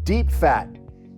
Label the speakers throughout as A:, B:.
A: Deep fat.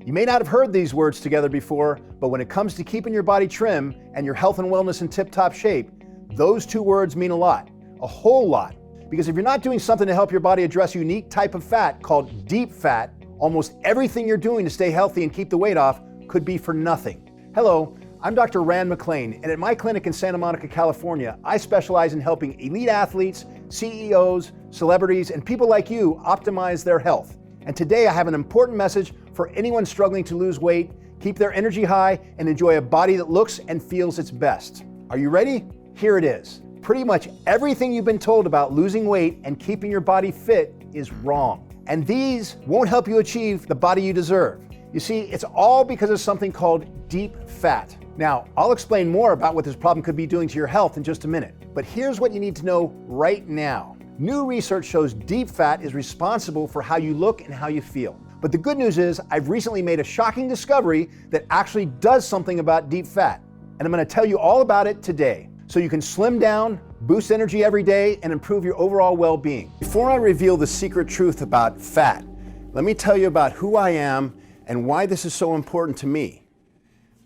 A: You may not have heard these words together before, but when it comes to keeping your body trim and your health and wellness in tip-top shape, those two words mean a lot, a whole lot. Because if you're not doing something to help your body address a unique type of fat called deep fat, almost everything you're doing to stay healthy and keep the weight off could be for nothing. Hello, I'm Dr. Rand McClain, and at my clinic in Santa Monica, California, I specialize in helping elite athletes, CEOs, celebrities, and people like you optimize their health. And today I have an important message for anyone struggling to lose weight, keep their energy high, and enjoy a body that looks and feels its best. Are you ready? Here it is. Pretty much everything you've been told about losing weight and keeping your body fit is wrong. And these won't help you achieve the body you deserve. You see, it's all because of something called deep fat. Now, I'll explain more about what this problem could be doing to your health in just a minute. But here's what you need to know right now. New research shows deep fat is responsible for how you look and how you feel. But the good news is I've recently made a shocking discovery that actually does something about deep fat. And I'm going to tell you all about it today, so you can slim down, boost energy every day, and improve your overall well-being. Before I reveal the secret truth about fat, let me tell you about who I am and why this is so important to me.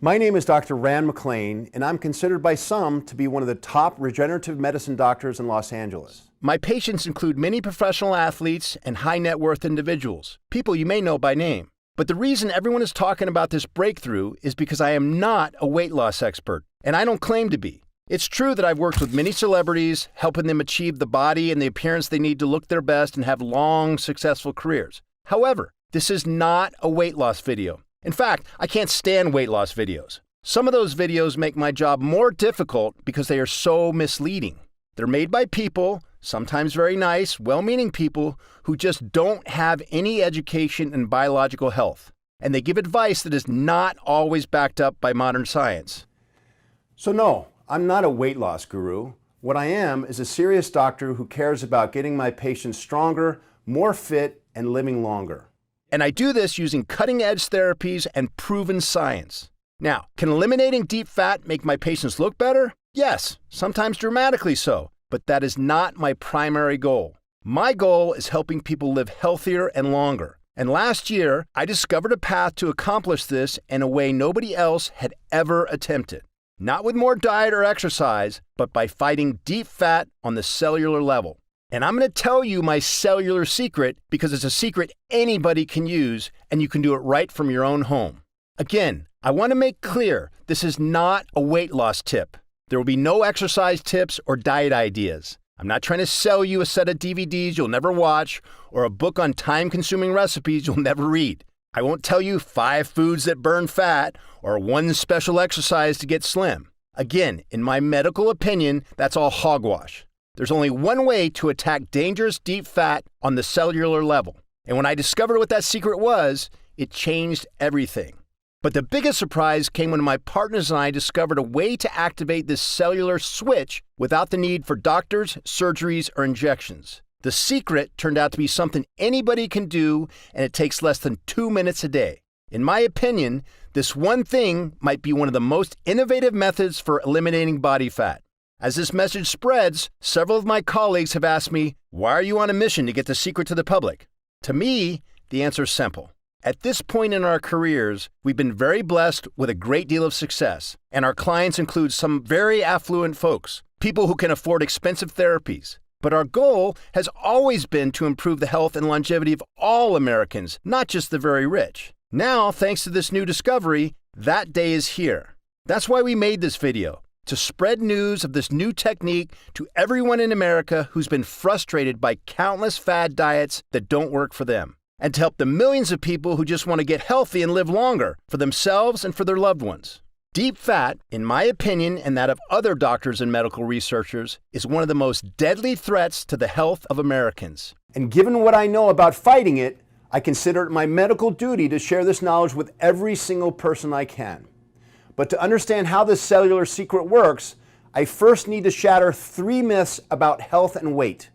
A: My name is Dr. Rand McClain, and I'm considered by some to be one of the top regenerative medicine doctors in Los Angeles. My patients include many professional athletes and high net worth individuals, people you may know by name. But the reason everyone is talking about this breakthrough is because I am not a weight loss expert, and I don't claim to be. It's true that I've worked with many celebrities, helping them achieve the body and the appearance they need to look their best and have long, successful careers. However, this is not a weight loss video. In fact, I can't stand weight loss videos. Some of those videos make my job more difficult because they are so misleading. They're made by people, sometimes very nice, well-meaning people, who just don't have any education in biological health. And they give advice that is not always backed up by modern science. So no, I'm not a weight loss guru. What I am is a serious doctor who cares about getting my patients stronger, more fit, and living longer. And I do this using cutting-edge therapies and proven science. Now, can eliminating deep fat make my patients look better? Yes, sometimes dramatically so, but that is not my primary goal. My goal is helping people live healthier and longer. And last year, I discovered a path to accomplish this in a way nobody else had ever attempted. Not with more diet or exercise, but by fighting deep fat on the cellular level. And I'm going to tell you my cellular secret because it's a secret anybody can use, and you can do it right from your own home. Again, I want to make clear this is not a weight loss tip. There will be no exercise tips or diet ideas. I'm not trying to sell you a set of DVDs you'll never watch or a book on time-consuming recipes you'll never read. I won't tell you 5 foods that burn fat or 1 special exercise to get slim. Again, in my medical opinion, that's all hogwash. There's only one way to attack dangerous deep fat on the cellular level. And when I discovered what that secret was, it changed everything. But the biggest surprise came when my partners and I discovered a way to activate this cellular switch without the need for doctors, surgeries, or injections. The secret turned out to be something anybody can do, and it takes less than 2 minutes a day. In my opinion, this one thing might be one of the most innovative methods for eliminating body fat. As this message spreads, several of my colleagues have asked me, why are you on a mission to get the secret to the public? To me, the answer is simple. At this point in our careers, we've been very blessed with a great deal of success, and our clients include some very affluent folks, people who can afford expensive therapies. But our goal has always been to improve the health and longevity of all Americans, not just the very rich. Now, thanks to this new discovery, that day is here. That's why we made this video, to spread news of this new technique to everyone in America who's been frustrated by countless fad diets that don't work for them, and to help the millions of people who just want to get healthy and live longer for themselves and for their loved ones. Deep fat, in my opinion and that of other doctors and medical researchers, is one of the most deadly threats to the health of Americans. And given what I know about fighting it, I consider it my medical duty to share this knowledge with every single person I can. But to understand how this cellular secret works, I first need to shatter 3 myths about health and weight.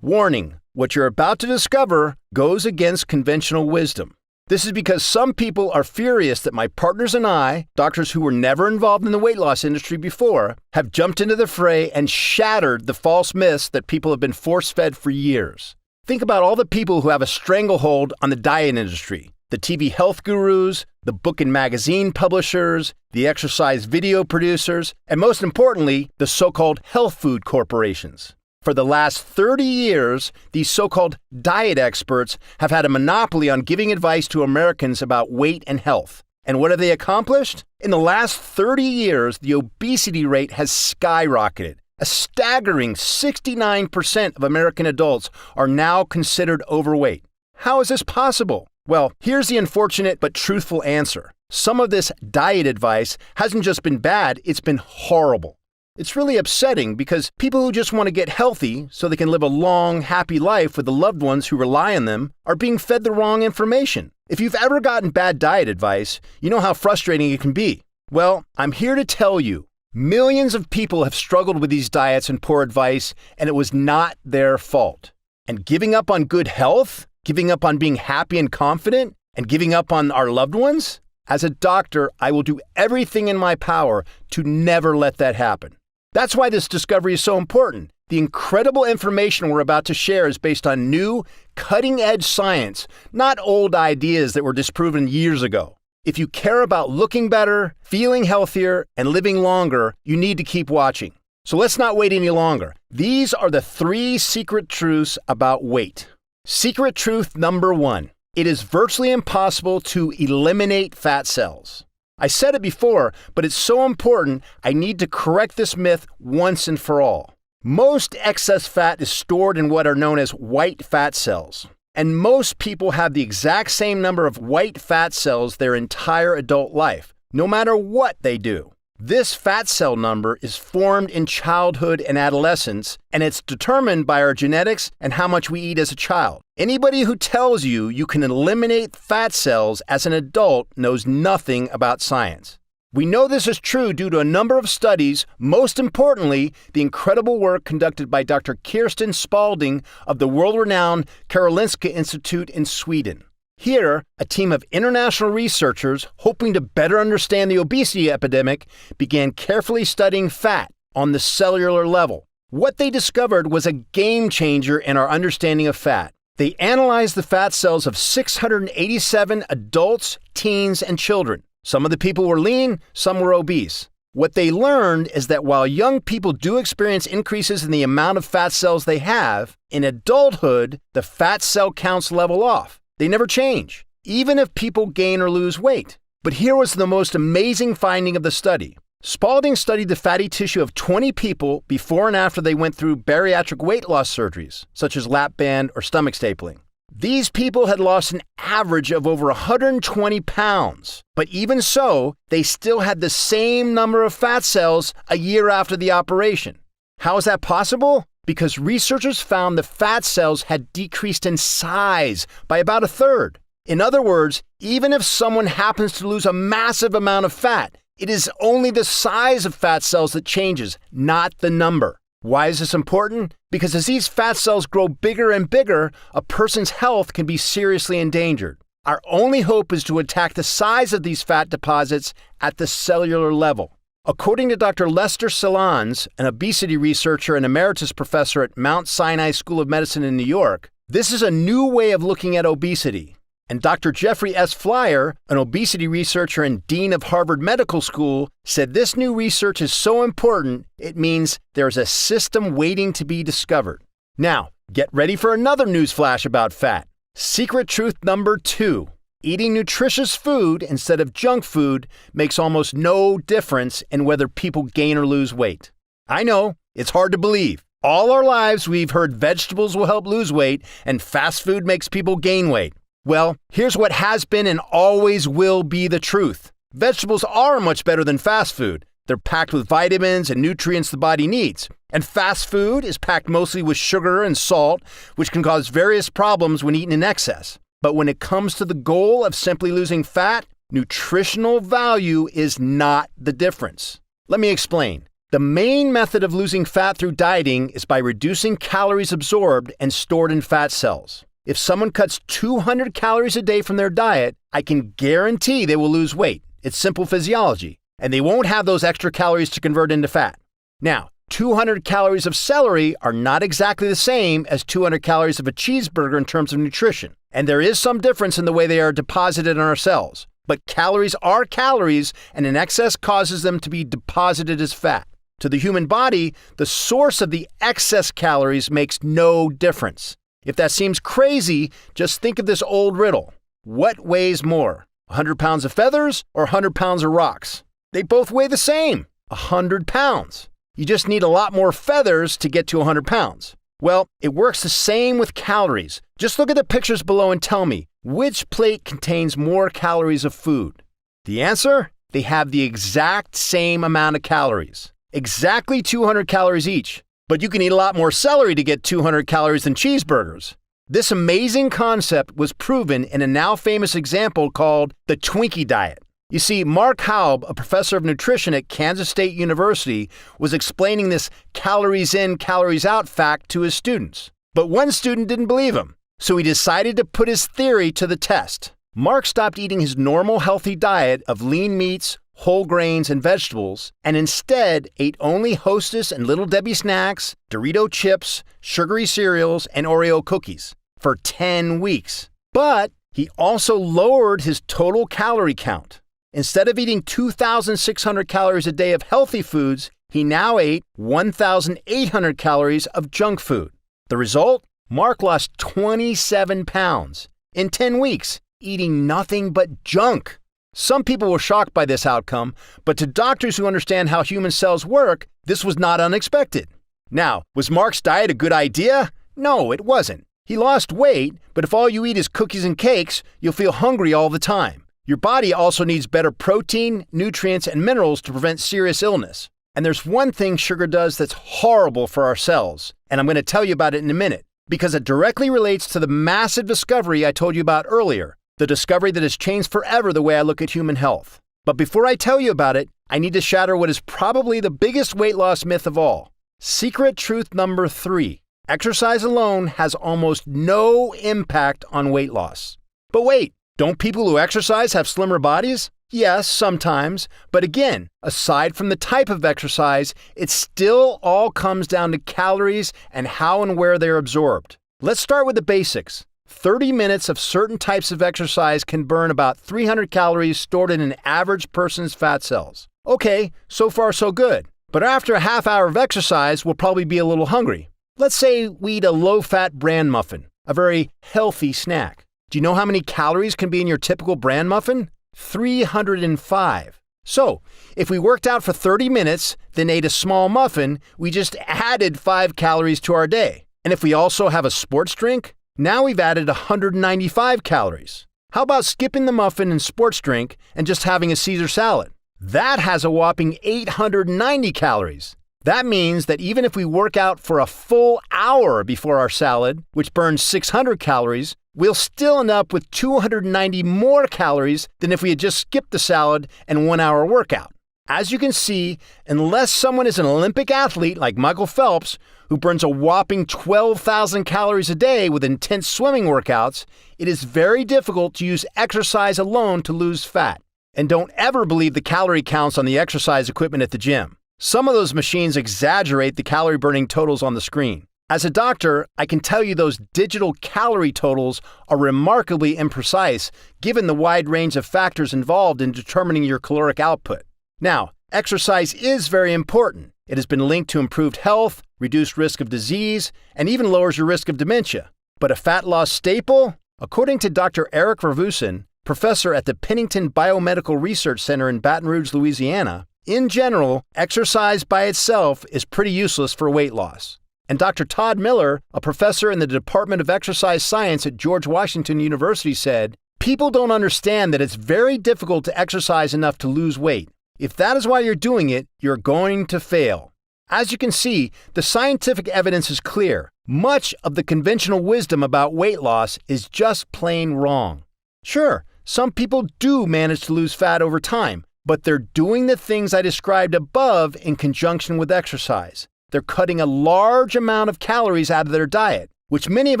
A: Warning, what you're about to discover goes against conventional wisdom. This is because some people are furious that my partners and I, doctors who were never involved in the weight loss industry before, have jumped into the fray and shattered the false myths that people have been force-fed for years. Think about all the people who have a stranglehold on the diet industry. the TV health gurus, the book and magazine publishers, the exercise video producers, and most importantly, the so-called health food corporations. For the last 30 years, these so-called diet experts have had a monopoly on giving advice to Americans about weight and health. And what have they accomplished? In the last 30 years, the obesity rate has skyrocketed. A staggering 69% of American adults are now considered overweight. How is this possible? Well, here's the unfortunate but truthful answer. Some of this diet advice hasn't just been bad, it's been horrible. It's really upsetting because people who just want to get healthy so they can live a long, happy life with the loved ones who rely on them are being fed the wrong information. If you've ever gotten bad diet advice, you know how frustrating it can be. Well, I'm here to tell you, millions of people have struggled with these diets and poor advice, and it was not their fault. And giving up on good health, giving up on being happy and confident, and giving up on our loved ones? As a doctor, I will do everything in my power to never let that happen. That's why this discovery is so important. The incredible information we're about to share is based on new, cutting-edge science, not old ideas that were disproven years ago. If you care about looking better, feeling healthier, and living longer, you need to keep watching. So let's not wait any longer. These are the 3 secret truths about weight. Secret truth number 1. It is virtually impossible to eliminate fat cells. I said it before, but it's so important, I need to correct this myth once and for all. Most excess fat is stored in what are known as white fat cells. And most people have the exact same number of white fat cells their entire adult life, no matter what they do. This fat cell number is formed in childhood and adolescence, and it's determined by our genetics and how much we eat as a child. Anybody who tells you you can eliminate fat cells as an adult knows nothing about science. We know this is true due to a number of studies, most importantly, the incredible work conducted by Dr. Kirsten Spalding of the world-renowned Karolinska Institute in Sweden. Here, a team of international researchers, hoping to better understand the obesity epidemic, began carefully studying fat on the cellular level. What they discovered was a game changer in our understanding of fat. They analyzed the fat cells of 687 adults, teens, and children. Some of the people were lean, some were obese. What they learned is that while young people do experience increases in the amount of fat cells they have, in adulthood, the fat cell counts level off. They never change, even if people gain or lose weight. But here was the most amazing finding of the study. Spalding studied the fatty tissue of 20 people before and after they went through bariatric weight loss surgeries, such as lap band or stomach stapling. These people had lost an average of over 120 pounds, but even so, they still had the same number of fat cells a year after the operation. How is that possible? Because researchers found the fat cells had decreased in size by about a third. In other words, even if someone happens to lose a massive amount of fat, it is only the size of fat cells that changes, not the number. Why is this important? Because as these fat cells grow bigger and bigger, a person's health can be seriously endangered. Our only hope is to attack the size of these fat deposits at the cellular level. According to Dr. Lester Salons, an obesity researcher and emeritus professor at Mount Sinai School of Medicine in New York, this is a new way of looking at obesity. And Dr. Jeffrey S. Flyer, an obesity researcher and dean of Harvard Medical School, said this new research is so important, it means there's a system waiting to be discovered. Now, get ready for another news flash about fat. Secret truth number 2. Eating nutritious food instead of junk food makes almost no difference in whether people gain or lose weight. I know, it's hard to believe. All our lives we've heard vegetables will help lose weight and fast food makes people gain weight. Well, here's what has been and always will be the truth. Vegetables are much better than fast food. They're packed with vitamins and nutrients the body needs. And fast food is packed mostly with sugar and salt, which can cause various problems when eaten in excess. But when it comes to the goal of simply losing fat, nutritional value is not the difference. Let me explain. The main method of losing fat through dieting is by reducing calories absorbed and stored in fat cells. If someone cuts 200 calories a day from their diet, I can guarantee they will lose weight. It's simple physiology, and they won't have those extra calories to convert into fat. Now, 200 calories of celery are not exactly the same as 200 calories of a cheeseburger in terms of nutrition, and there is some difference in the way they are deposited in our cells. But calories are calories, and an excess causes them to be deposited as fat. To the human body, the source of the excess calories makes no difference. If that seems crazy, just think of this old riddle. What weighs more, 100 pounds of feathers or 100 pounds of rocks? They both weigh the same, 100 pounds. You just need a lot more feathers to get to 100 pounds. Well, it works the same with calories. Just look at the pictures below and tell me, which plate contains more calories of food? The answer? They have the exact same amount of calories. Exactly 200 calories each. But you can eat a lot more celery to get 200 calories than cheeseburgers. This amazing concept was proven in a now famous example called the Twinkie diet. You see, Mark Haub, a professor of nutrition at Kansas State University, was explaining this calories in, calories out fact to his students. But one student didn't believe him, so he decided to put his theory to the test. Mark stopped eating his normal healthy diet of lean meats, whole grains, and vegetables, and instead ate only Hostess and Little Debbie snacks, Dorito chips, sugary cereals, and Oreo cookies for 10 weeks. But he also lowered his total calorie count. Instead of eating 2,600 calories a day of healthy foods, he now ate 1,800 calories of junk food. The result? Mark lost 27 pounds in 10 weeks, eating nothing but junk. Some people were shocked by this outcome, but to doctors who understand how human cells work, this was not unexpected. Now, was Mark's diet a good idea? No, it wasn't. He lost weight, but if all you eat is cookies and cakes, you'll feel hungry all the time. Your body also needs better protein, nutrients, and minerals to prevent serious illness. And there's one thing sugar does that's horrible for our cells, and I'm going to tell you about it in a minute, because it directly relates to the massive discovery I told you about earlier, the discovery that has changed forever the way I look at human health. But before I tell you about it, I need to shatter what is probably the biggest weight loss myth of all. Secret truth number 3. Exercise alone has almost no impact on weight loss. But wait, don't people who exercise have slimmer bodies? Yes, sometimes. But again, aside from the type of exercise, it still all comes down to calories and how and where they're absorbed. Let's start with the basics. 30 minutes of certain types of exercise can burn about 300 calories stored in an average person's fat cells. Okay, so far so good. But after a half hour of exercise, we'll probably be a little hungry. Let's say we eat a low-fat bran muffin, a very healthy snack. Do you know how many calories can be in your typical bran muffin? 305. So, if we worked out for 30 minutes, then ate a small muffin, we just added 5 calories to our day. And if we also have a sports drink, now we've added 195 calories. How about skipping the muffin and sports drink and just having a Caesar salad? That has a whopping 890 calories. That means that even if we work out for a full hour before our salad, which burns 600 calories, we'll still end up with 290 more calories than if we had just skipped the salad and 1 hour workout. As you can see, unless someone is an Olympic athlete like Michael Phelps, who burns a whopping 12,000 calories a day with intense swimming workouts, it is very difficult to use exercise alone to lose fat. And don't ever believe the calorie counts on the exercise equipment at the gym. Some of those machines exaggerate the calorie burning totals on the screen. As a doctor, I can tell you those digital calorie totals are remarkably imprecise given the wide range of factors involved in determining your caloric output. Now, exercise is very important. It has been linked to improved health, reduced risk of disease, and even lowers your risk of dementia. But a fat loss staple? According to Dr. Eric Ravusin, professor at the Pennington Biomedical Research Center in Baton Rouge, Louisiana, in general, exercise by itself is pretty useless for weight loss. And Dr. Todd Miller, a professor in the Department of Exercise Science at George Washington University, said, "People don't understand that it's very difficult to exercise enough to lose weight. If that is why you're doing it, you're going to fail." As you can see, the scientific evidence is clear. Much of the conventional wisdom about weight loss is just plain wrong. Sure, some people do manage to lose fat over time, but they're doing the things I described above in conjunction with exercise. They're cutting a large amount of calories out of their diet, which many of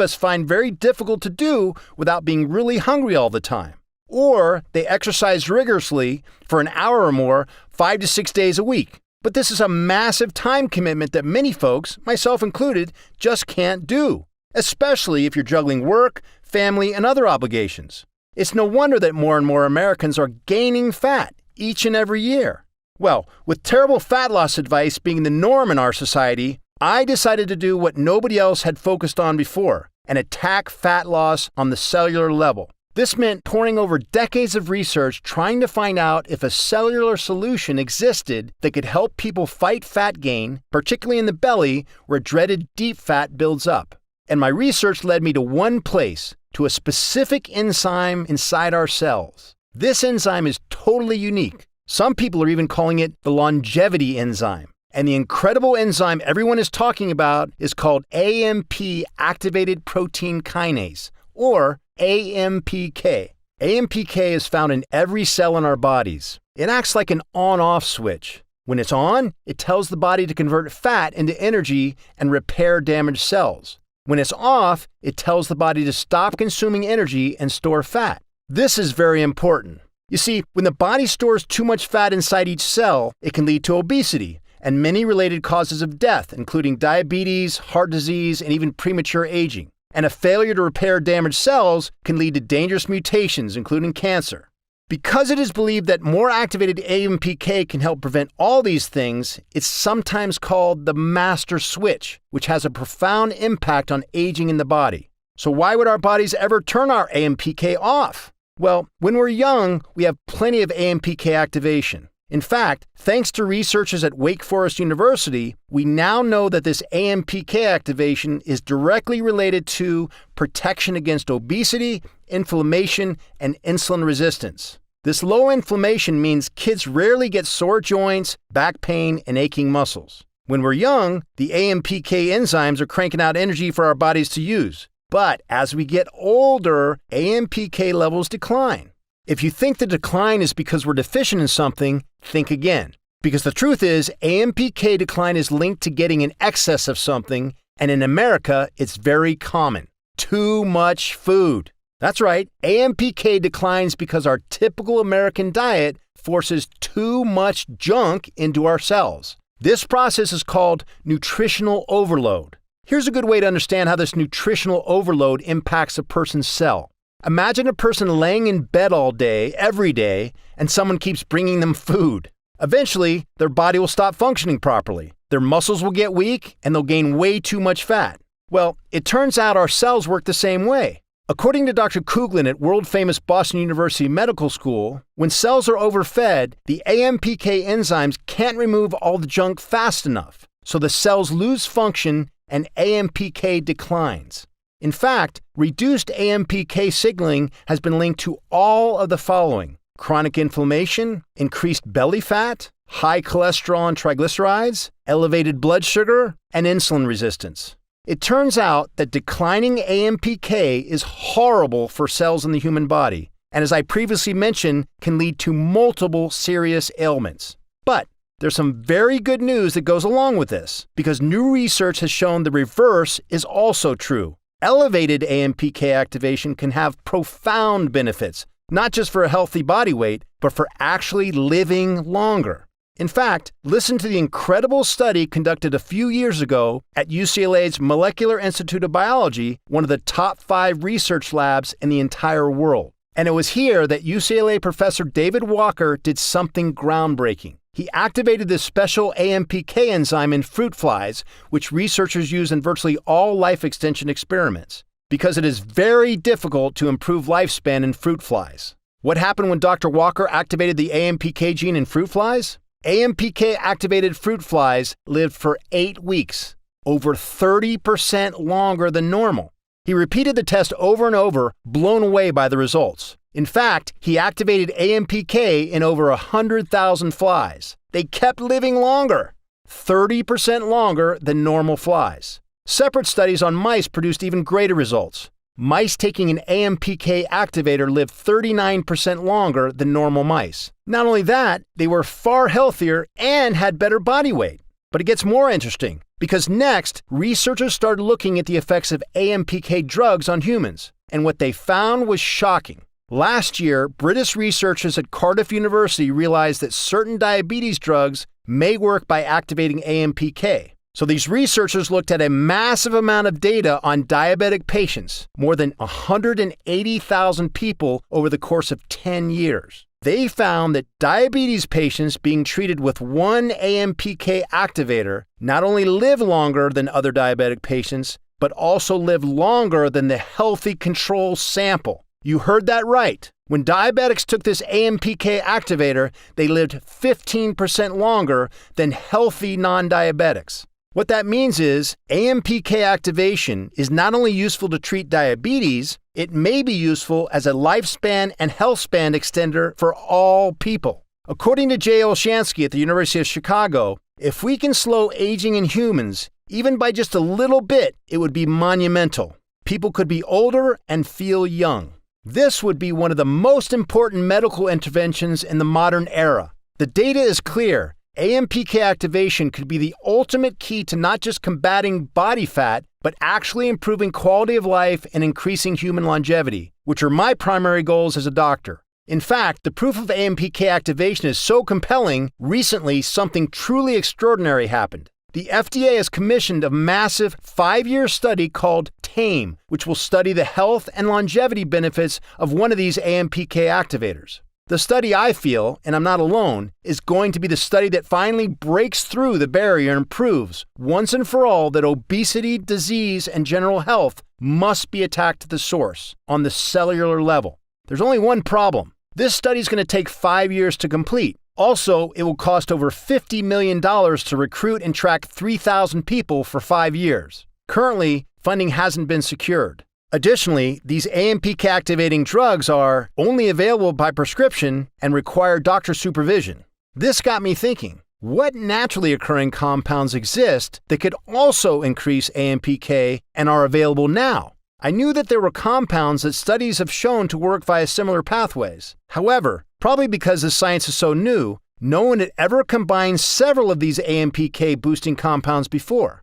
A: us find very difficult to do without being really hungry all the time. Or they exercise rigorously for an hour or more, 5 to 6 days a week. But this is a massive time commitment that many folks, myself included, just can't do, especially if you're juggling work, family, and other obligations. It's no wonder that more and more Americans are gaining fat each and every year. Well, with terrible fat loss advice being the norm in our society, I decided to do what nobody else had focused on before and attack fat loss on the cellular level. This meant poring over decades of research trying to find out if a cellular solution existed that could help people fight fat gain, particularly in the belly where dreaded deep fat builds up. And my research led me to one place, to a specific enzyme inside our cells. This enzyme is totally unique. Some people are even calling it the longevity enzyme. And the incredible enzyme everyone is talking about is called AMP activated protein kinase, or AMPK. AMPK is found in every cell in our bodies. It acts like an on-off switch. When it's on, it tells the body to convert fat into energy and repair damaged cells. When it's off, it tells the body to stop consuming energy and store fat. This is very important. You see, when the body stores too much fat inside each cell, it can lead to obesity and many related causes of death, including diabetes, heart disease, and even premature aging. And a failure to repair damaged cells can lead to dangerous mutations, including cancer. Because it is believed that more activated AMPK can help prevent all these things, it's sometimes called the master switch, which has a profound impact on aging in the body. So why would our bodies ever turn our AMPK off? Well, when we're young, we have plenty of AMPK activation. In fact, thanks to researchers at Wake Forest University, we now know that this AMPK activation is directly related to protection against obesity, inflammation, and insulin resistance. This low inflammation means kids rarely get sore joints, back pain, and aching muscles. When we're young, the AMPK enzymes are cranking out energy for our bodies to use. But as we get older, AMPK levels decline. If you think the decline is because we're deficient in something, think again. Because the truth is, AMPK decline is linked to getting in excess of something, and in America, it's very common. Too much food. That's right, AMPK declines because our typical American diet forces too much junk into our cells. This process is called nutritional overload. Here's a good way to understand how this nutritional overload impacts a person's cell. Imagine a person laying in bed all day, every day, and someone keeps bringing them food. Eventually, their body will stop functioning properly. Their muscles will get weak, and they'll gain way too much fat. Well, it turns out our cells work the same way. According to Dr. Kuglin at world-famous Boston University Medical School, when cells are overfed, the AMPK enzymes can't remove all the junk fast enough, so the cells lose function and AMPK declines. In fact, reduced AMPK signaling has been linked to all of the following: chronic inflammation, increased belly fat, high cholesterol and triglycerides, elevated blood sugar, and insulin resistance. It turns out that declining AMPK is horrible for cells in the human body, and as I previously mentioned, can lead to multiple serious ailments. But there's some very good news that goes along with this, because new research has shown the reverse is also true. Elevated AMPK activation can have profound benefits, not just for a healthy body weight, but for actually living longer. In fact, listen to the incredible study conducted a few years ago at UCLA's Molecular Institute of Biology, one of the top 5 research labs in the entire world. And it was here that UCLA professor David Walker did something groundbreaking. He activated this special AMPK enzyme in fruit flies, which researchers use in virtually all life extension experiments, because it is very difficult to improve lifespan in fruit flies. What happened when Dr. Walker activated the AMPK gene in fruit flies? AMPK-activated fruit flies lived for 8 weeks, over 30% longer than normal. He repeated the test over and over, blown away by the results. In fact, he activated AMPK in over 100,000 flies. They kept living longer, 30% longer than normal flies. Separate studies on mice produced even greater results. Mice taking an AMPK activator lived 39% longer than normal mice. Not only that, they were far healthier and had better body weight. But it gets more interesting, because next, researchers started looking at the effects of AMPK drugs on humans, and what they found was shocking. Last year, British researchers at Cardiff University realized that certain diabetes drugs may work by activating AMPK. So these researchers looked at a massive amount of data on diabetic patients, more than 180,000 people over the course of 10 years. They found that diabetes patients being treated with one AMPK activator not only live longer than other diabetic patients, but also live longer than the healthy control sample. You heard that right. When diabetics took this AMPK activator, they lived 15% longer than healthy non-diabetics. What that means is AMPK activation is not only useful to treat diabetes, it may be useful as a lifespan and health span extender for all people. According to Jay Olshansky at the University of Chicago, if we can slow aging in humans, even by just a little bit, it would be monumental. People could be older and feel young. This would be one of the most important medical interventions in the modern era. The data is clear. AMPK activation could be the ultimate key to not just combating body fat, but actually improving quality of life and increasing human longevity, which are my primary goals as a doctor. In fact, the proof of AMPK activation is so compelling, recently something truly extraordinary happened. The FDA has commissioned a massive 5-year study called TAME, which will study the health and longevity benefits of one of these AMPK activators. The study, I feel, and I'm not alone, is going to be the study that finally breaks through the barrier and proves, once and for all, that obesity, disease, and general health must be attacked at the source, on the cellular level. There's only one problem. This study is going to take 5 years to complete. Also, it will cost over $50 million to recruit and track 3,000 people for 5 years. Currently, funding hasn't been secured. Additionally, these AMPK activating drugs are only available by prescription and require doctor supervision. This got me thinking, what naturally occurring compounds exist that could also increase AMPK and are available now? I knew that there were compounds that studies have shown to work via similar pathways. However, probably because the science is so new, no one had ever combined several of these AMPK boosting compounds before.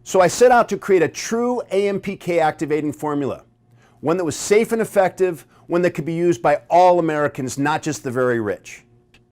A: So I set out to create a true AMPK activating formula, one that was safe and effective, one that could be used by all Americans, not just the very rich.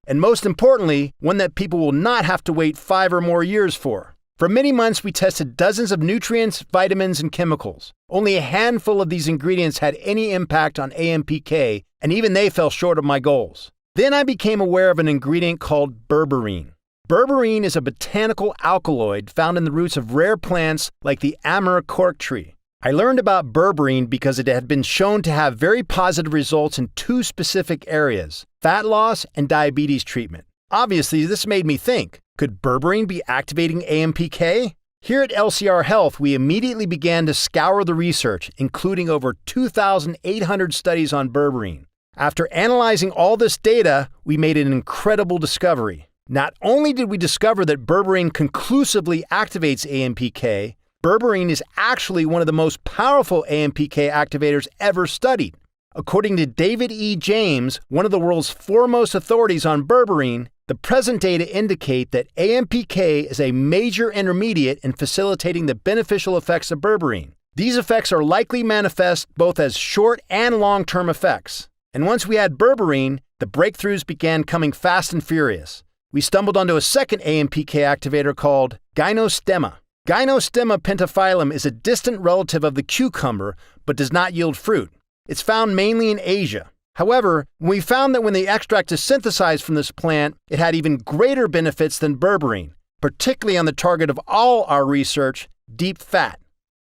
A: And most importantly, one that people will not have to wait 5 or more years for. For many months, we tested dozens of nutrients, vitamins, and chemicals. Only a handful of these ingredients had any impact on AMPK, and even they fell short of my goals. Then I became aware of an ingredient called berberine. Berberine is a botanical alkaloid found in the roots of rare plants like the Amur cork tree. I learned about berberine because it had been shown to have very positive results in 2 specific areas: fat loss and diabetes treatment. Obviously, this made me think, could berberine be activating AMPK? Here at LCR Health, we immediately began to scour the research, including over 2,800 studies on berberine. After analyzing all this data, we made an incredible discovery. Not only did we discover that berberine conclusively activates AMPK, berberine is actually one of the most powerful AMPK activators ever studied. According to David E. James, one of the world's foremost authorities on berberine, the present data indicate that AMPK is a major intermediate in facilitating the beneficial effects of berberine. These effects are likely manifest both as short and long-term effects. And once we had berberine, the breakthroughs began coming fast and furious. We stumbled onto a second AMPK activator called Gynostemma. Gynostemma pentaphyllum is a distant relative of the cucumber, but does not yield fruit. It's found mainly in Asia. However, we found that when the extract is synthesized from this plant, it had even greater benefits than berberine, particularly on the target of all our research, deep fat.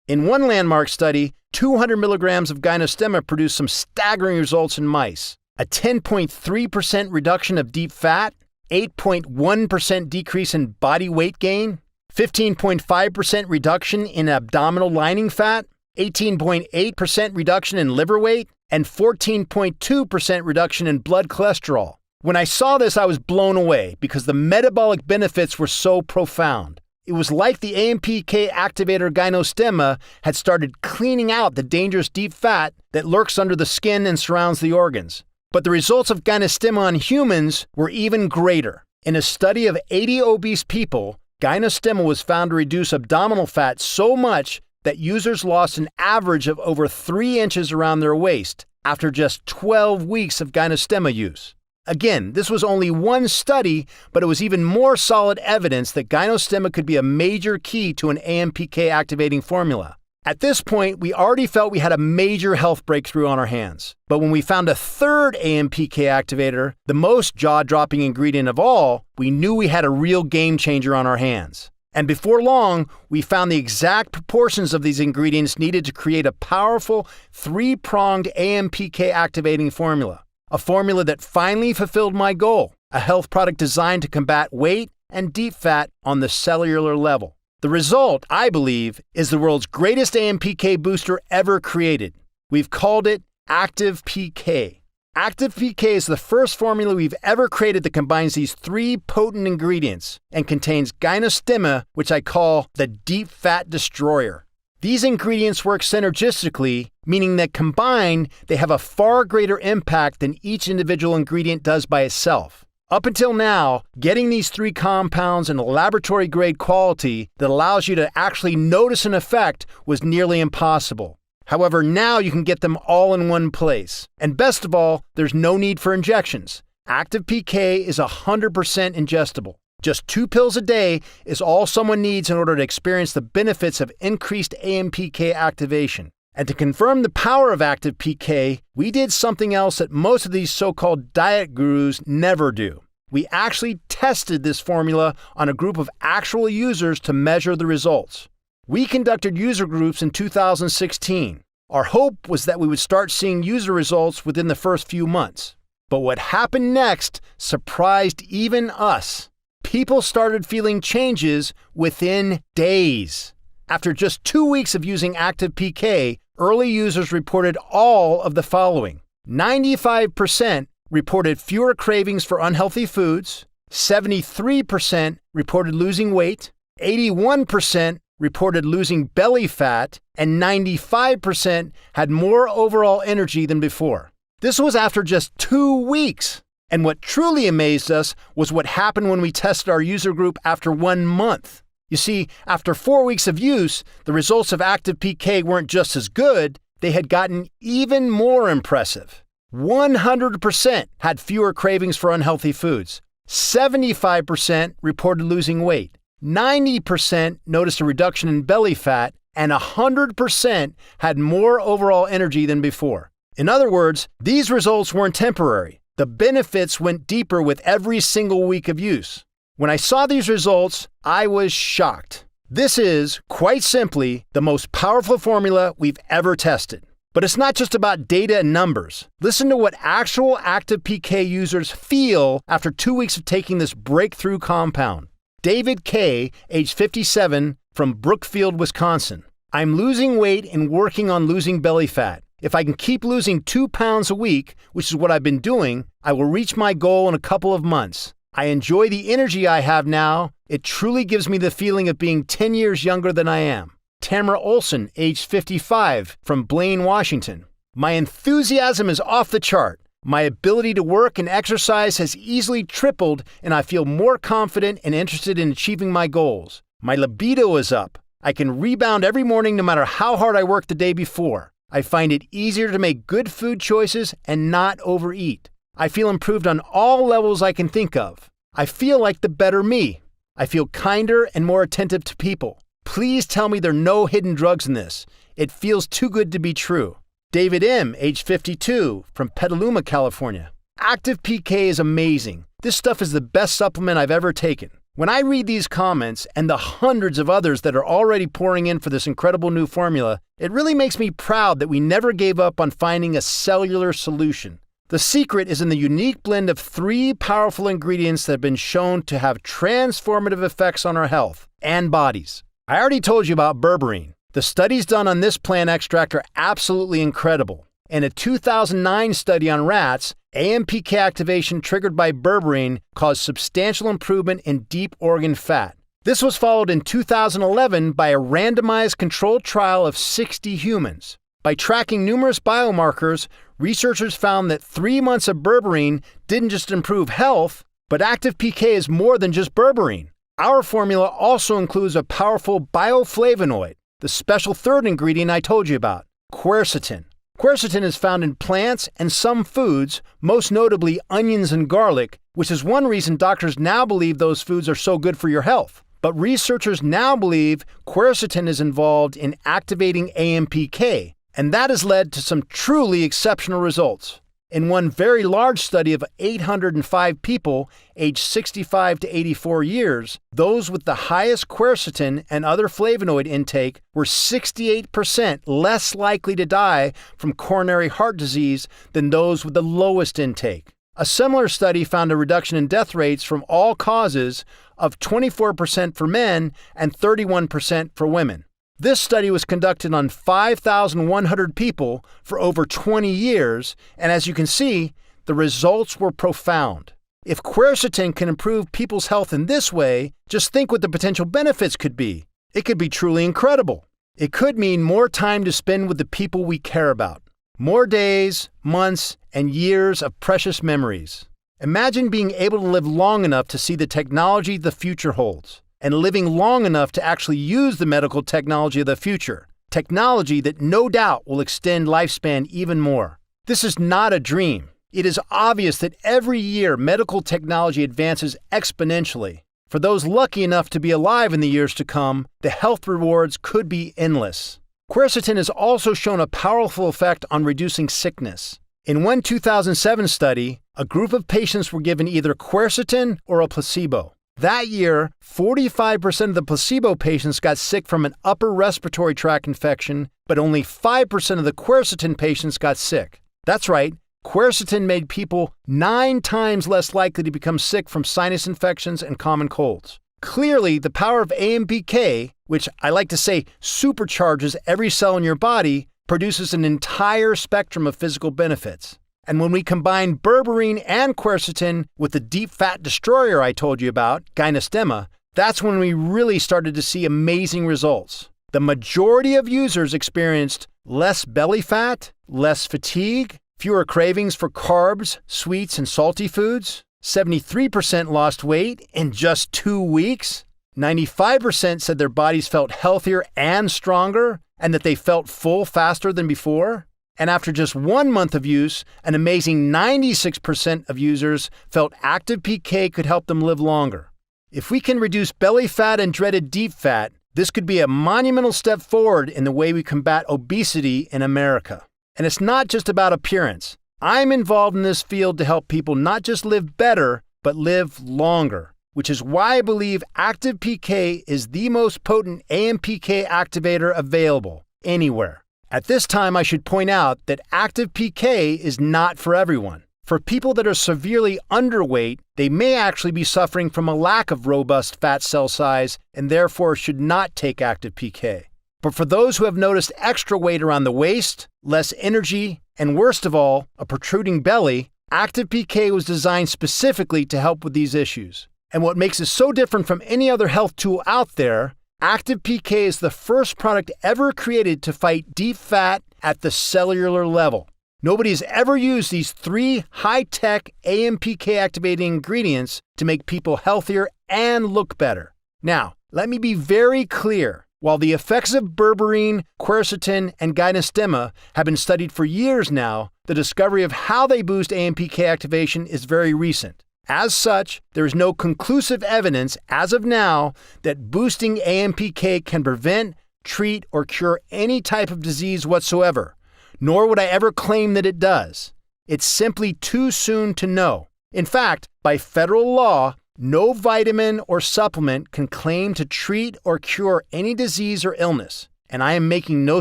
A: In one landmark study, 200 milligrams of Gynostemma produced some staggering results in mice. A 10.3% reduction of deep fat, 8.1% decrease in body weight gain, 15.5% reduction in abdominal lining fat, 18.8% reduction in liver weight, and 14.2% reduction in blood cholesterol. When I saw this, I was blown away because the metabolic benefits were so profound. It was like the AMPK activator Gynostemma had started cleaning out the dangerous deep fat that lurks under the skin and surrounds the organs. But the results of Gynostemma on humans were even greater. In a study of 80 obese people, Gynostemma was found to reduce abdominal fat so much that users lost an average of over 3 inches around their waist, after just 12 weeks of Gynostemma use. Again, this was only one study, but it was even more solid evidence that Gynostemma could be a major key to an AMPK activating formula. At this point, we already felt we had a major health breakthrough on our hands. But when we found a third AMPK activator, the most jaw-dropping ingredient of all, we knew we had a real game changer on our hands. And before long, we found the exact proportions of these ingredients needed to create a powerful, three-pronged AMPK activating formula. A formula that finally fulfilled my goal, a health product designed to combat weight and deep fat on the cellular level. The result, I believe, is the world's greatest AMPK booster ever created. We've called it Active PK. Active PK is the first formula we've ever created that combines these three potent ingredients and contains Gynostemma, which I call the deep fat destroyer. These ingredients work synergistically, meaning that combined, they have a far greater impact than each individual ingredient does by itself. Up until now, getting these three compounds in a laboratory-grade quality that allows you to actually notice an effect was nearly impossible. However, now you can get them all in one place. And best of all, there's no need for injections. Active PK is 100% ingestible. Just 2 pills a day is all someone needs in order to experience the benefits of increased AMPK activation. And to confirm the power of Active PK, we did something else that most of these so-called diet gurus never do. We actually tested this formula on a group of actual users to measure the results. We conducted user groups in 2016. Our hope was that we would start seeing user results within the first few months. But what happened next surprised even us. People started feeling changes within days. After just 2 weeks of using Active PK, early users reported all of the following. 95% reported fewer cravings for unhealthy foods, 73% reported losing weight, 81% reported losing belly fat, and 95% had more overall energy than before. This was after just 2 weeks. And what truly amazed us was what happened when we tested our user group after 1 month. You see, after 4 weeks of use, the results of Active PK weren't just as good, they had gotten even more impressive. 100% had fewer cravings for unhealthy foods. 75% reported losing weight. 90% noticed a reduction in belly fat, and 100% had more overall energy than before. In other words, these results weren't temporary. The benefits went deeper with every single week of use. When I saw these results, I was shocked. This is, quite simply, the most powerful formula we've ever tested. But it's not just about data and numbers. Listen to what actual Active PK users feel after 2 weeks of taking this breakthrough compound. David K., age 57, from Brookfield, Wisconsin. I'm losing weight and working on losing belly fat. If I can keep losing 2 pounds a week, which is what I've been doing, I will reach my goal in a couple of months. I enjoy the energy I have now. It truly gives me the feeling of being 10 years younger than I am. Tamara Olson, age 55, from Blaine, Washington. My enthusiasm is off the chart. My ability to work and exercise has easily tripled, and I feel more confident and interested in achieving my goals. My libido is up. I can rebound every morning no matter how hard I worked the day before. I find it easier to make good food choices and not overeat. I feel improved on all levels I can think of. I feel like the better me. I feel kinder and more attentive to people. Please tell me there are no hidden drugs in this. It feels too good to be true. David M., age 52, from Petaluma, California. Active PK is amazing. This stuff is the best supplement I've ever taken. When I read these comments and the hundreds of others that are already pouring in for this incredible new formula, it really makes me proud that we never gave up on finding a cellular solution. The secret is in the unique blend of 3 powerful ingredients that have been shown to have transformative effects on our health and bodies. I already told you about berberine. The studies done on this plant extract are absolutely incredible. In a 2009 study on rats, AMPK activation triggered by berberine caused substantial improvement in deep organ fat. This was followed in 2011 by a randomized controlled trial of 60 humans. By tracking numerous biomarkers, researchers found that 3 months of berberine didn't just improve health, but Active PK is more than just berberine. Our formula also includes a powerful bioflavonoid, the special third ingredient I told you about, quercetin. Quercetin is found in plants and some foods, most notably onions and garlic, which is one reason doctors now believe those foods are so good for your health. But researchers now believe quercetin is involved in activating AMPK, and that has led to some truly exceptional results. In one very large study of 805 people aged 65 to 84 years, those with the highest quercetin and other flavonoid intake were 68% less likely to die from coronary heart disease than those with the lowest intake. A similar study found a reduction in death rates from all causes of 24% for men and 31% for women. This study was conducted on 5,100 people for over 20 years, and as you can see, the results were profound. If quercetin can improve people's health in this way, just think what the potential benefits could be. It could be truly incredible. It could mean more time to spend with the people we care about. More days, months, and years of precious memories. Imagine being able to live long enough to see the technology the future holds, and living long enough to actually use the medical technology of the future, technology that no doubt will extend lifespan even more. This is not a dream. It is obvious that every year medical technology advances exponentially. For those lucky enough to be alive in the years to come, the health rewards could be endless. Quercetin has also shown a powerful effect on reducing sickness. In one 2007 study, a group of patients were given either quercetin or a placebo. That year, 45% of the placebo patients got sick from an upper respiratory tract infection, but only 5% of the quercetin patients got sick. That's right, quercetin made people 9 times less likely to become sick from sinus infections and common colds. Clearly, the power of AMPK, which I like to say supercharges every cell in your body, produces an entire spectrum of physical benefits. And when we combine berberine and quercetin with the deep fat destroyer I told you about, Gynostemma, that's when we really started to see amazing results. The majority of users experienced less belly fat, less fatigue, fewer cravings for carbs, sweets, and salty foods. 73% lost weight in just 2 weeks. 95% said their bodies felt healthier and stronger, and that they felt full faster than before. And after just 1 month of use, an amazing 96% of users felt active PK could help them live longer. If we can reduce belly fat and dreaded deep fat, this could be a monumental step forward in the way we combat obesity in America. And it's not just about appearance. I'm involved in this field to help people not just live better, but live longer, which is why I believe active PK is the most potent AMPK activator available anywhere. At this time, I should point out that active PK is not for everyone. For people that are severely underweight, they may actually be suffering from a lack of robust fat cell size and therefore should not take active PK. But for those who have noticed extra weight around the waist, less energy, and worst of all, a protruding belly, active PK was designed specifically to help with these issues. And what makes it so different from any other health tool out there, active PK is the first product ever created to fight deep fat at the cellular level. Nobody has ever used these 3 high-tech AMPK activating ingredients to make people healthier and look better. Now, let me be very clear. While the effects of berberine, quercetin, and Gynostemma have been studied for years now, the discovery of how they boost AMPK activation is very recent. As such, there is no conclusive evidence as of now that boosting AMPK can prevent, treat, or cure any type of disease whatsoever, nor would I ever claim that it does. It's simply too soon to know. In fact, by federal law, no vitamin or supplement can claim to treat or cure any disease or illness, and I am making no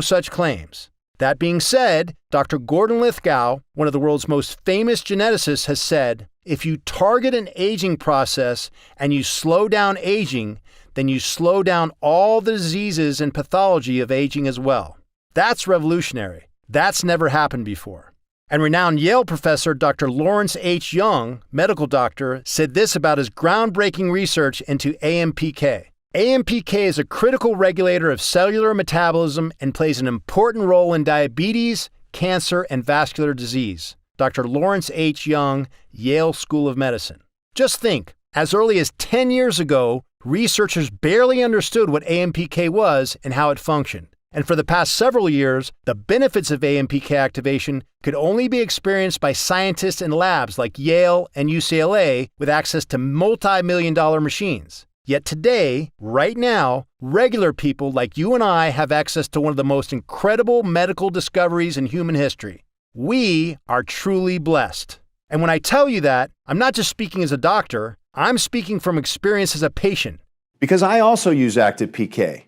A: such claims. That being said, Dr. Gordon Lithgow, one of the world's most famous geneticists, has said, if you target an aging process and you slow down aging, then you slow down all the diseases and pathology of aging as well. That's revolutionary. That's never happened before. And renowned Yale professor Dr. Lawrence H. Young, medical doctor, said this about his groundbreaking research into AMPK. AMPK is a critical regulator of cellular metabolism and plays an important role in diabetes, cancer, and vascular disease. Dr. Lawrence H. Young, Yale School of Medicine. Just think, as early as 10 years ago, researchers barely understood what AMPK was and how it functioned. And for the past several years, the benefits of AMPK activation could only be experienced by scientists in labs like Yale and UCLA with access to multi-million-dollar machines. Yet today, right now, regular people like you and I have access to one of the most incredible medical discoveries in human history. We are truly blessed. And when I tell you that, I'm not just speaking as a doctor, I'm speaking from experience as a patient. Because I also use ActivePK.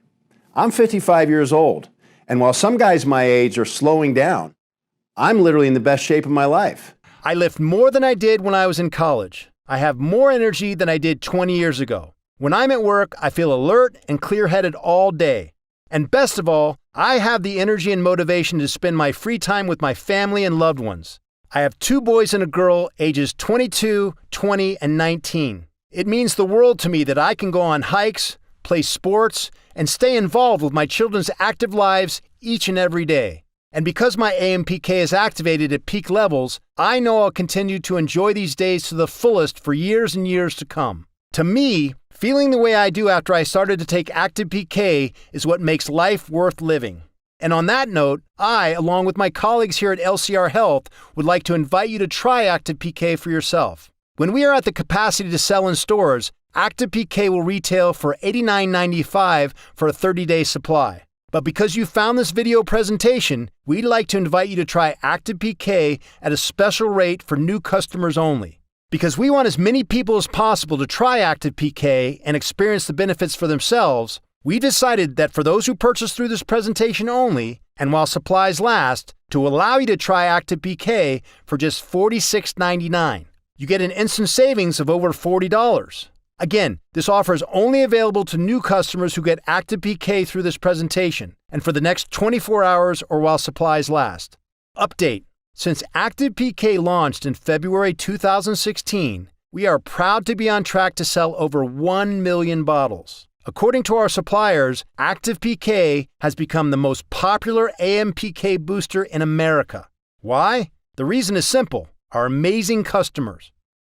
A: I'm 55 years old, and while some guys my age are slowing down, I'm literally in the best shape of my life. I lift more than I did when I was in college. I have more energy than I did 20 years ago. When I'm at work, I feel alert and clear-headed all day. And best of all, I have the energy and motivation to spend my free time with my family and loved ones. I have 2 boys and a girl, ages 22, 20, and 19. It means the world to me that I can go on hikes, play sports, and stay involved with my children's active lives each and every day. And because my AMPK is activated at peak levels, I know I'll continue to enjoy these days to the fullest for years and years to come. To me, feeling the way I do after I started to take ActivePK is what makes life worth living. And on that note, I, along with my colleagues here at LCR Health, would like to invite you to try ActivePK for yourself. When we are at the capacity to sell in stores, ActivePK will retail for $89.95 for a 30-day supply. But because you found this video presentation, we'd like to invite you to try ActivePK at a special rate for new customers only. Because we want as many people as possible to try ActivePK and experience the benefits for themselves, we decided that for those who purchase through this presentation only, and while supplies last, to allow you to try ActivePK for just $46.99. You get an instant savings of over $40. Again, this offer is only available to new customers who get ActivePK through this presentation and for the next 24 hours or while supplies last. Update. Since ActivePK launched in February 2016, we are proud to be on track to sell over 1 million bottles. According to our suppliers, ActivePK has become the most popular AMPK booster in America. Why? The reason is simple: our amazing customers.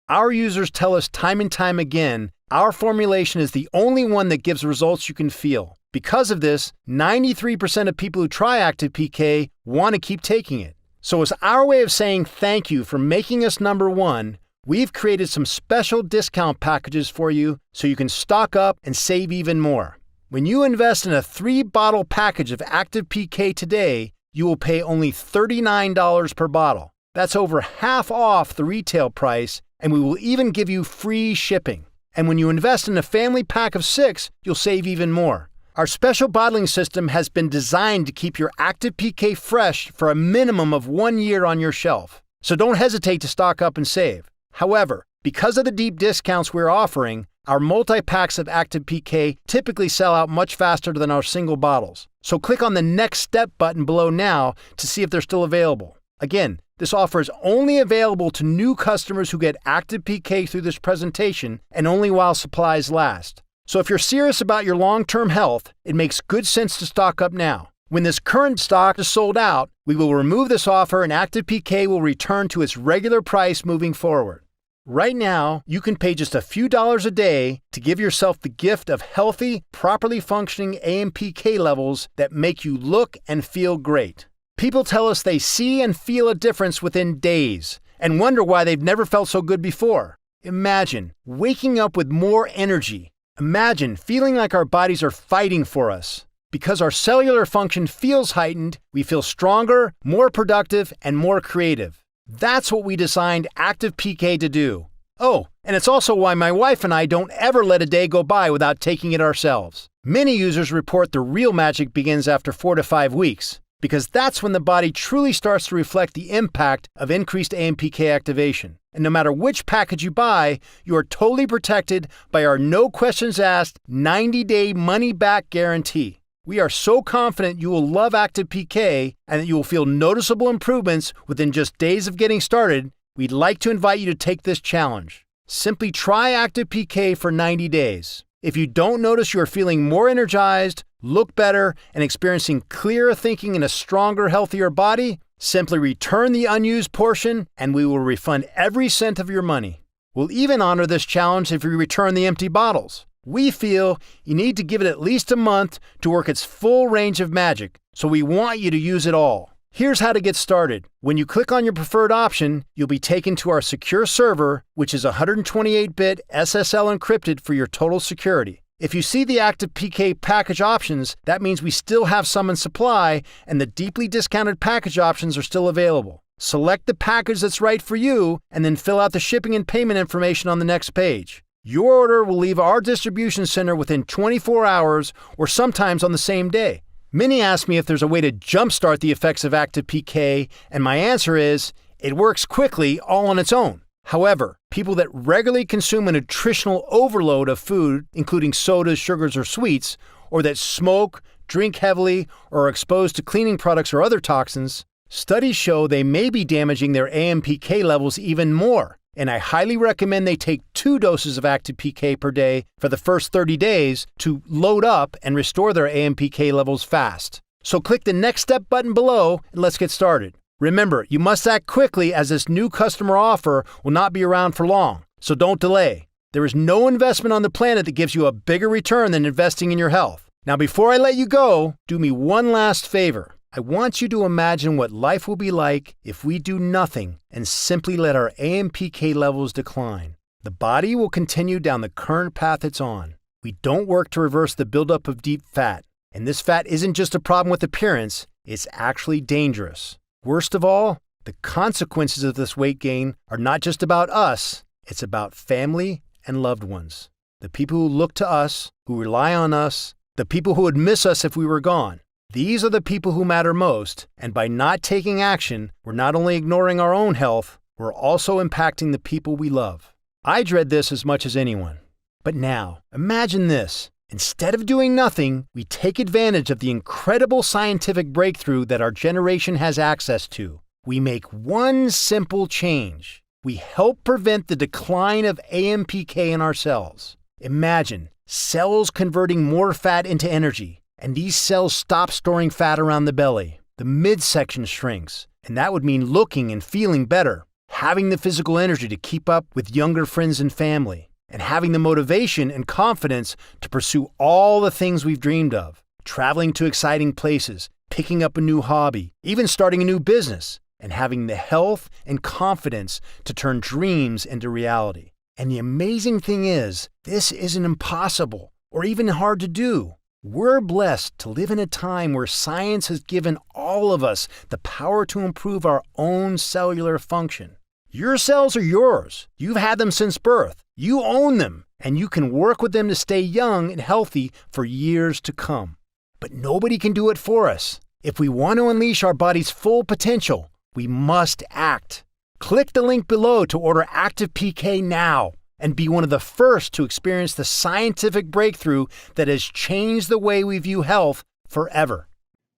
A: Our users tell us time and time again, our formulation is the only one that gives results you can feel. Because of this, 93% of people who try ActivePK want to keep taking it. So as our way of saying thank you for making us number one, we've created some special discount packages for you so you can stock up and save even more. When you invest in a 3-bottle package of ActivePK today, you will pay only $39 per bottle. That's over half off the retail price, and we will even give you free shipping. And when you invest in a family pack of 6, you'll save even more. Our special bottling system has been designed to keep your ActivePK fresh for a minimum of 1 year on your shelf. So don't hesitate to stock up and save. However, because of the deep discounts we're offering, our multi-packs of ActivePK typically sell out much faster than our single bottles. So click on the Next Step button below now to see if they're still available. Again, this offer is only available to new customers who get ActivePK through this presentation and only while supplies last. So if you're serious about your long-term health, it makes good sense to stock up now. When this current stock is sold out, we will remove this offer and ActivePK will return to its regular price moving forward. Right now, you can pay just a few dollars a day to give yourself the gift of healthy, properly functioning AMPK levels that make you look and feel great. People tell us they see and feel a difference within days and wonder why they've never felt so good before. Imagine waking up with more energy. Imagine feeling like our bodies are fighting for us. Because our cellular function feels heightened, we feel stronger, more productive, and more creative. That's what we designed ActivePK to do. Oh, and it's also why my wife and I don't ever let a day go by without taking it ourselves. Many users report the real magic begins after 4 to 5 weeks, because that's when the body truly starts to reflect the impact of increased AMPK activation. And no matter which package you buy, you are totally protected by our no questions asked 90-day money-back guarantee. We are so confident you will love ActivePK and that you will feel noticeable improvements within just days of getting started. We'd like to invite you to take this challenge. Simply try ActivePK for 90 days. If you don't notice you are feeling more energized, look better, and experiencing clearer thinking and a stronger, healthier body, simply return the unused portion and we will refund every cent of your money. We'll even honor this challenge if you return the empty bottles. We feel you need to give it at least a month to work its full range of magic, so we want you to use it all. Here's how to get started. When you click on your preferred option, you'll be taken to our secure server, which is 128-bit SSL encrypted for your total security. If you see the Active PK package options, that means we still have some in supply and the deeply discounted package options are still available. Select the package that's right for you and then fill out the shipping and payment information on the next page. Your order will leave our distribution center within 24 hours or sometimes on the same day. Many ask me if there's a way to jumpstart the effects of Active PK, and my answer is, it works quickly all on its own. However, people that regularly consume a nutritional overload of food, including sodas, sugars, or sweets, or that smoke, drink heavily, or are exposed to cleaning products or other toxins, studies show they may be damaging their AMPK levels even more. And I highly recommend they take 2 doses of Active PK per day for the first 30 days to load up and restore their AMPK levels fast. So click the Next Step button below and let's get started. Remember, you must act quickly as this new customer offer will not be around for long, so don't delay. There is no investment on the planet that gives you a bigger return than investing in your health. Now, before I let you go, do me one last favor. I want you to imagine what life will be like if we do nothing and simply let our AMPK levels decline. The body will continue down the current path it's on. We don't work to reverse the buildup of deep fat. And this fat isn't just a problem with appearance, it's actually dangerous. Worst of all, the consequences of this weight gain are not just about us, it's about family and loved ones. The people who look to us, who rely on us, the people who would miss us if we were gone. These are the people who matter most, and by not taking action, we're not only ignoring our own health, we're also impacting the people we love. I dread this as much as anyone. But now, imagine this. Instead of doing nothing, we take advantage of the incredible scientific breakthrough that our generation has access to. We make one simple change. We help prevent the decline of AMPK in our cells. Imagine cells converting more fat into energy. And these cells stop storing fat around the belly. The midsection shrinks, and that would mean looking and feeling better, having the physical energy to keep up with younger friends and family, and having the motivation and confidence to pursue all the things we've dreamed of, traveling to exciting places, picking up a new hobby, even starting a new business, and having the health and confidence to turn dreams into reality. And the amazing thing is, this isn't impossible or even hard to do. We're blessed to live in a time where science has given all of us the power to improve our own cellular function. Your cells are yours. You've had them since birth. You own them, and you can work with them to stay young and healthy for years to come. But nobody can do it for us. If we want to unleash our body's full potential, we must act. Click the link below to order Active PK now. And be one of the first to experience the scientific breakthrough that has changed the way we view health forever.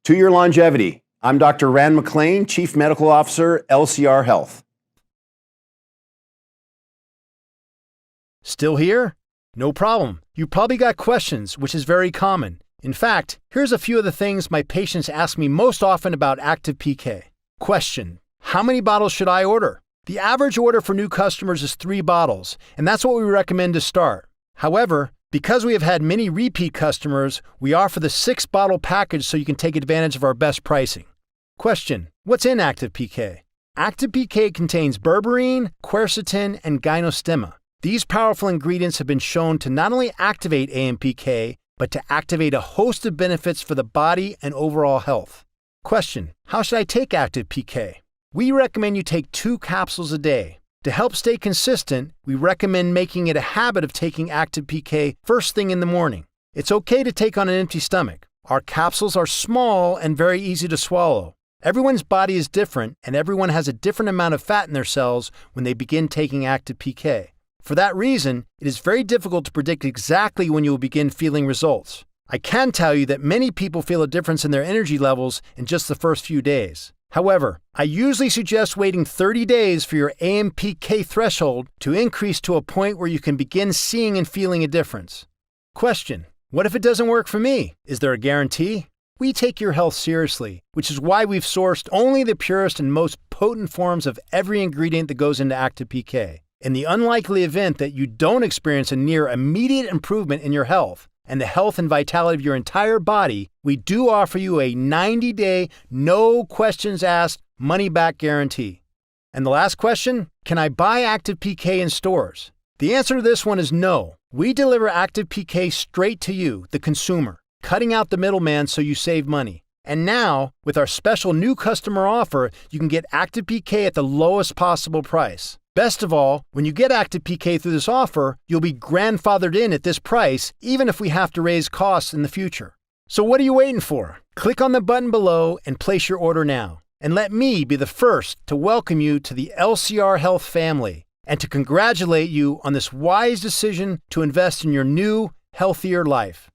A: To your longevity, I'm Dr. Rand McClain, Chief Medical Officer, LCR Health. Still here? No problem. You probably got questions, which is very common. In fact, here's a few of the things my patients ask me most often about Active PK. Question: how many bottles should I order? The average order for new customers is 3 bottles, and that's what we recommend to start. However, because we have had many repeat customers, we offer the 6-bottle package so you can take advantage of our best pricing. Question: what's in Active PK? Active PK contains berberine, quercetin, and gynostemma. These powerful ingredients have been shown to not only activate AMPK, but to activate a host of benefits for the body and overall health. Question: how should I take Active PK? We recommend you take 2 capsules a day. To help stay consistent, we recommend making it a habit of taking Active PK first thing in the morning. It's okay to take on an empty stomach. Our capsules are small and very easy to swallow. Everyone's body is different, and everyone has a different amount of fat in their cells when they begin taking Active PK. For that reason, it is very difficult to predict exactly when you will begin feeling results. I can tell you that many people feel a difference in their energy levels in just the first few days. However, I usually suggest waiting 30 days for your AMPK threshold to increase to a point where you can begin seeing and feeling a difference. Question: what if it doesn't work for me? Is there a guarantee? We take your health seriously, which is why we've sourced only the purest and most potent forms of every ingredient that goes into Active PK. In the unlikely event that you don't experience a near immediate improvement in your health and the health and vitality of your entire body, we do offer you a 90-day, no questions asked, money-back guarantee. And the last question, can I buy Active PK in stores? The answer to this one is no. We deliver Active PK straight to you, the consumer, cutting out the middleman so you save money. And now, with our special new customer offer, you can get Active PK at the lowest possible price. Best of all, when you get Active PK through this offer, you'll be grandfathered in at this price, even if we have to raise costs in the future. So what are you waiting for? Click on the button below and place your order now. And let me be the first to welcome you to the LCR Health family and to congratulate you on this wise decision to invest in your new, healthier life.